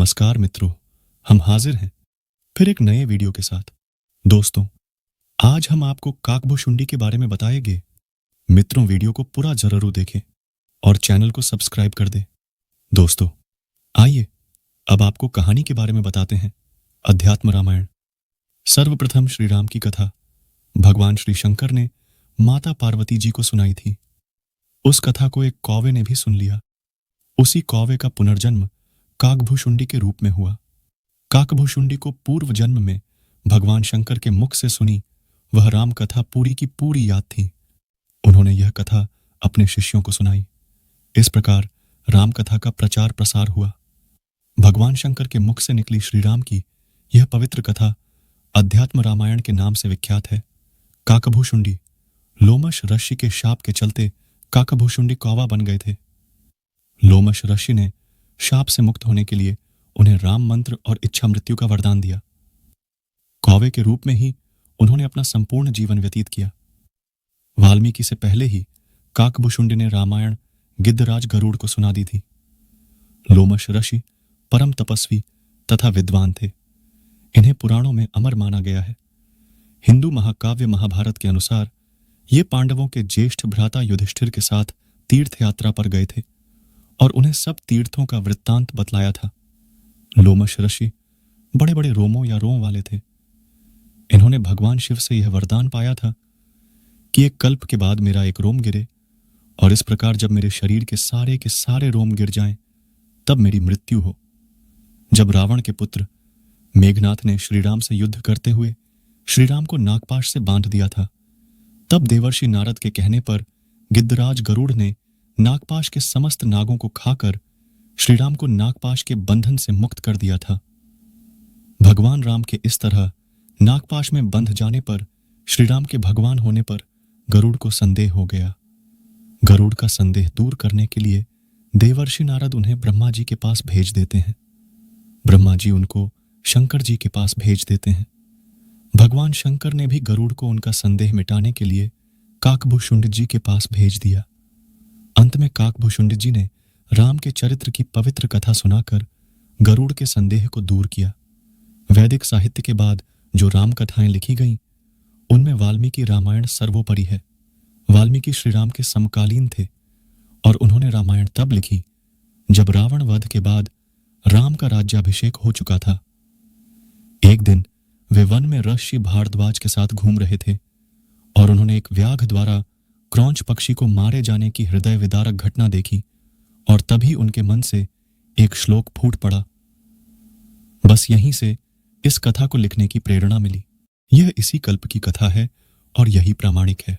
नमस्कार मित्रों, हम हाजिर हैं फिर एक नए वीडियो के साथ। दोस्तों, आज हम आपको काकभुशुंडी के बारे में बताएंगे। मित्रों, वीडियो को पूरा जरूर देखें और चैनल को सब्सक्राइब कर दें। दोस्तों, आइए अब आपको कहानी के बारे में बताते हैं। अध्यात्म रामायण। सर्वप्रथम श्री राम की कथा भगवान श्री शंकर ने माता पार्वती जी को सुनाई थी। उस कथा को एक कौवे ने भी सुन लिया। उसी कौवे का पुनर्जन्म काकभुशुंडी के रूप में हुआ। काकभुशुंडी को पूर्व जन्म में भगवान शंकर के मुख से सुनी वह राम कथा पूरी की पूरी याद थी। उन्होंने यह कथा अपने शिष्यों को सुनाई। इस प्रकार राम कथा का प्रचार प्रसार हुआ। भगवान शंकर के मुख से निकली श्री राम की यह पवित्र कथा अध्यात्म रामायण के नाम से विख्यात है। काकभुशुंडी लोमश ऋषि के शाप के चलते काकभुशुंडी कौवा बन गए थे। लोमश ऋषि ने शाप से मुक्त होने के लिए उन्हें राम मंत्र और इच्छा मृत्यु का वरदान दिया। कौवे के रूप में ही उन्होंने अपना संपूर्ण जीवन व्यतीत किया। वाल्मीकि से पहले ही काकभुशुंडी ने रामायण गिद्धराज गरुड़ को सुना दी थी। लोमश ऋषि परम तपस्वी तथा विद्वान थे। इन्हें पुराणों में अमर माना गया है। हिंदू महाकाव्य महाभारत के अनुसार ये पांडवों के ज्येष्ठ भ्राता युधिष्ठिर के साथ तीर्थ यात्रा पर गए थे और उन्हें सब तीर्थों का वृत्तांत बतलाया था। लोमश ऋषि बड़े बड़े रोमों या रों वाले थे। इन्होंने भगवान शिव से यह वरदान पाया था कि एक कल्प के बाद मेरा एक रोम गिरे और इस प्रकार जब मेरे शरीर के सारे रोम गिर जाएं तब मेरी मृत्यु हो। जब रावण के पुत्र मेघनाथ ने श्रीराम से युद्ध करते हुए श्रीराम को नागपाश से बांध दिया था, तब देवर्षि नारद के कहने पर गिद्धराज गरुड़ ने नागपाश के समस्त नागों को खाकर श्रीराम को नागपाश के बंधन से मुक्त कर दिया था। भगवान राम के इस तरह नागपाश में बंध जाने पर श्रीराम के भगवान होने पर गरुड़ को संदेह हो गया। गरुड़ का संदेह दूर करने के लिए देवर्षि नारद उन्हें ब्रह्मा जी के पास भेज देते हैं। ब्रह्मा जी उनको शंकर जी के पास भेज देते हैं। भगवान शंकर ने भी गरुड़ को उनका संदेह मिटाने के लिए काकभुशुंडी जी के पास भेज दिया। अंत में काकभुशुंडी जी ने राम के चरित्र की पवित्र कथा सुनाकर गरुड़ के संदेह को दूर किया। वैदिक साहित्य के बाद जो राम कथाएं लिखी गईं, उनमें वाल्मीकि रामायण सर्वोपरि है। वाल्मीकि श्री राम के समकालीन थे और उन्होंने रामायण तब लिखी जब रावण वध के बाद राम का राज्याभिषेक हो चुका था। एक दिन वे वन में ऋषि भारद्वाज के साथ घूम रहे थे और उन्होंने एक व्याघ्र द्वारा क्रौंच पक्षी को मारे जाने की हृदय विदारक घटना देखी और तभी उनके मन से एक श्लोक फूट पड़ा। बस यहीं से इस कथा को लिखने की प्रेरणा मिली। यह इसी कल्प की कथा है और यही प्रामाणिक है।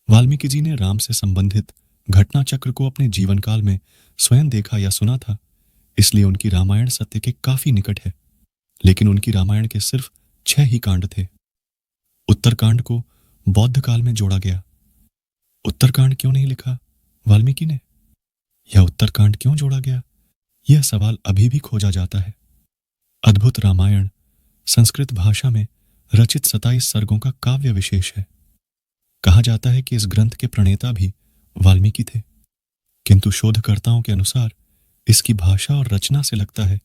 वाल्मीकि जी ने राम से संबंधित घटना चक्र को अपने जीवन काल में स्वयं देखा या सुना था, इसलिए उनकी रामायण सत्य के काफी निकट है। लेकिन उनकी रामायण के सिर्फ 6 ही कांड थे। उत्तरकांड को बौद्ध काल में जोड़ा गया। उत्तरकांड क्यों नहीं लिखा वाल्मीकि ने, या उत्तरकांड क्यों जोड़ा गया, यह सवाल अभी भी खोजा जाता है। अद्भुत रामायण संस्कृत भाषा में रचित 27 सर्गों का काव्य विशेष है। कहा जाता है कि इस ग्रंथ के प्रणेता भी वाल्मीकि थे, किंतु शोधकर्ताओं के अनुसार इसकी भाषा और रचना से लगता है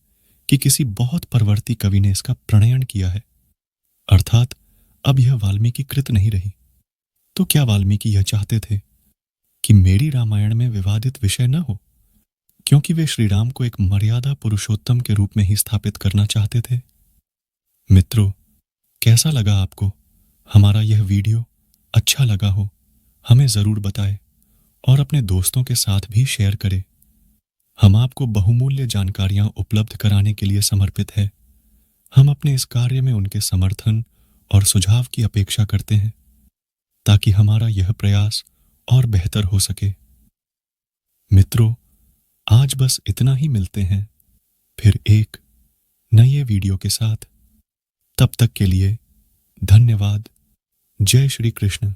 कि किसी बहुत परवर्ती कवि ने इसका प्रणयन किया है, अर्थात अब यह वाल्मीकि कृत नहीं रही। तो क्या वाल्मीकि यह चाहते थे कि मेरी रामायण में विवादित विषय न हो, क्योंकि वे श्री राम को एक मर्यादा पुरुषोत्तम के रूप में ही स्थापित करना चाहते थे? मित्रों, कैसा लगा आपको हमारा यह वीडियो? अच्छा लगा हो हमें जरूर बताएं और अपने दोस्तों के साथ भी शेयर करें। हम आपको बहुमूल्य जानकारियां उपलब्ध कराने के लिए समर्पित है। हम अपने इस कार्य में उनके समर्थन और सुझाव की अपेक्षा करते हैं ताकि हमारा यह प्रयास और बेहतर हो सके। मित्रों, आज बस इतना ही। मिलते हैं फिर एक नए वीडियो के साथ। तब तक के लिए धन्यवाद। जय श्री कृष्ण।